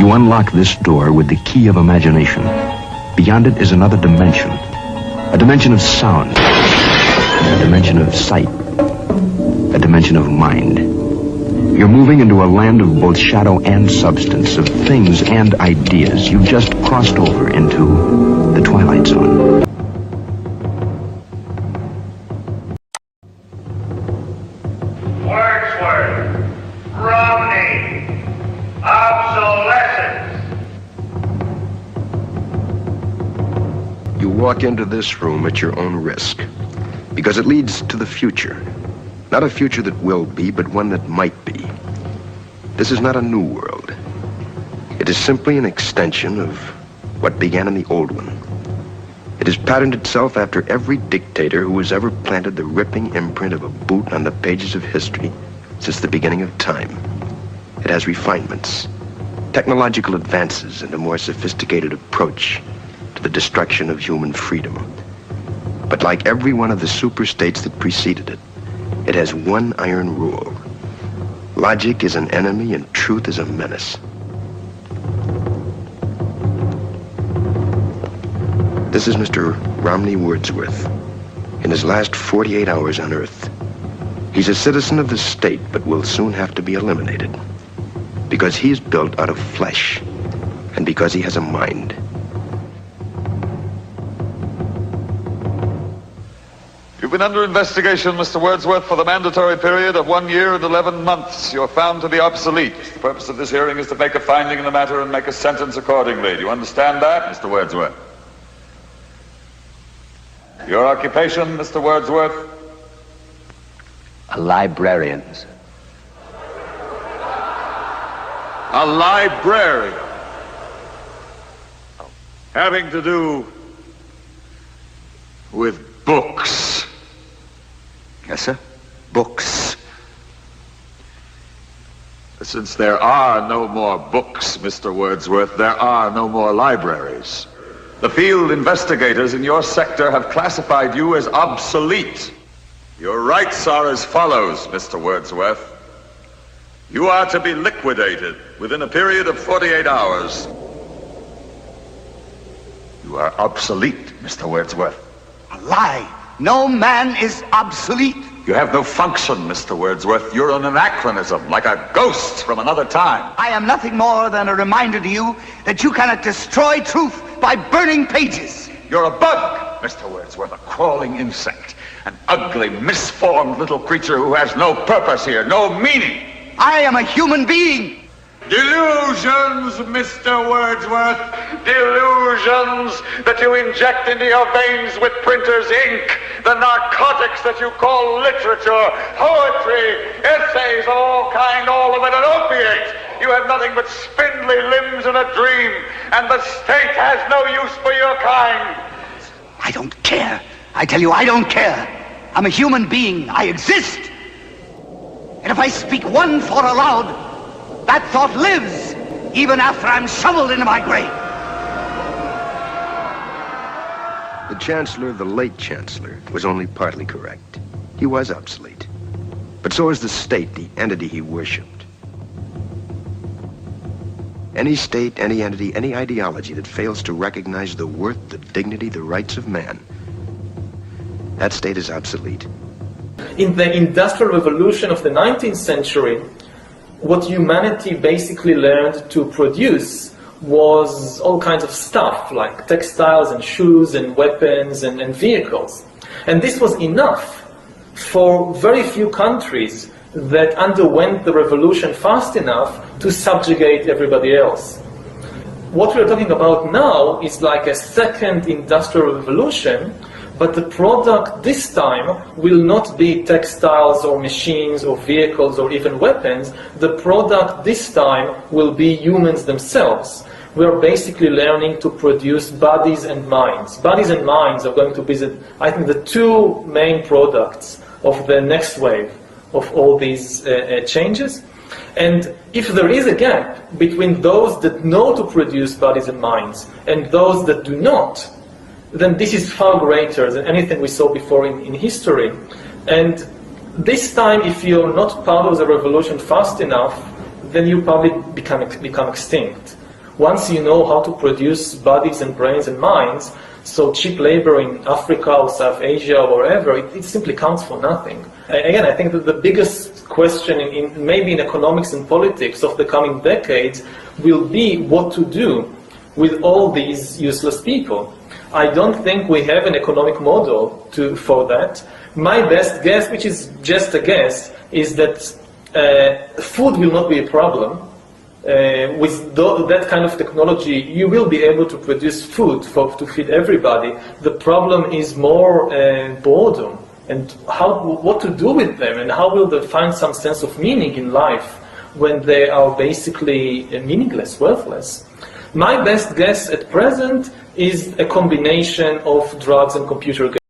You unlock this door with the key of imagination. Beyond it is another dimension. A dimension of sound. A dimension of sight. A dimension of mind. You're moving into a land of both shadow and substance, of things and ideas. You've just crossed over into the Twilight Zone. Wordsworth, Romney, obsolescence. You walk into this room at your own risk, because it leads to the future. Not a future that will be, but one that might be. This is not a new world. It is simply an extension of what began in the old one. It has patterned itself after every dictator who has ever planted the ripping imprint of a boot on the pages of history since the beginning of time. It has refinements, technological advances, and a more sophisticated approach to the destruction of human freedom. But like every one of the superstates that preceded it, it has one iron rule. Logic is an enemy and truth is a menace. This is Mr. Romney Wordsworth in his last 48 hours on Earth. He's a citizen of the state, but will soon have to be eliminated. Because he is built out of flesh, and because he has a mind. You've been under investigation, Mr. Wordsworth, for the mandatory period of 1 year and 11 months. You're found to be obsolete. The purpose of this hearing is to make a finding in the matter and make a sentence accordingly. Do you understand that, Mr. Wordsworth? Your occupation, Mr. Wordsworth? A librarian, sir. A librarian. Having to do with books. Yes, sir. Books. Since there are no more books, Mr. Wordsworth, there are no more libraries. The field investigators in your sector have classified you as obsolete. Your rights are as follows, Mr. Wordsworth. You are to be liquidated within a period of 48 hours. You are obsolete, Mr. Wordsworth. A lie. No man is obsolete. You have no function, Mr. Wordsworth. You're an anachronism, like a ghost from another time. I am nothing more than a reminder to you that you cannot destroy truth by burning pages. You're a bug, Mr. Wordsworth, a crawling insect, an ugly, misformed little creature who has no purpose here, no meaning. I am a human being. Delusions, Mr. Wordsworth. Delusions that you inject into your veins with printer's ink. The narcotics that you call literature, poetry, essays of all kind, all of it an opiate. You have nothing but spindly limbs and a dream, and the state has no use for your kind. I don't care. I tell you, I don't care. I'm a human being. I exist. And if I speak one thought aloud, that thought lives, even after I'm shoveled into my grave. The Chancellor, the late Chancellor, was only partly correct. He was obsolete. But so is the state, the entity he worshipped. Any state, any entity, any ideology that fails to recognize the worth, the dignity, the rights of man, that state is obsolete. In the Industrial Revolution of the 19th century, what humanity basically learned to produce was all kinds of stuff, like textiles and shoes and weapons and vehicles. And this was enough for very few countries that underwent the revolution fast enough to subjugate everybody else. What we're talking about now is like a second industrial revolution, but the product this time will not be textiles or machines or vehicles or even weapons. The product this time will be humans themselves. We are basically learning to produce bodies and minds. Bodies and minds are going to be, I think, the two main products of the next wave of all these changes. And if there is a gap between those that know to produce bodies and minds and those that do not, then this is far greater than anything we saw before in history. And this time, if you're not part of the revolution fast enough, then you probably become extinct. Once you know how to produce bodies and brains and minds, so cheap labor in Africa or South Asia or wherever, it simply counts for nothing. Again, I think that the biggest question maybe in economics and politics of the coming decades will be what to do with all these useless people. I don't think we have an economic model for that. My best guess, which is just a guess, is that food will not be a problem. With that kind of technology, you will be able to produce food to feed everybody. The problem is more boredom and what to do with them, and how will they find some sense of meaning in life when they are basically meaningless, worthless. My best guess at present is a combination of drugs and computer games.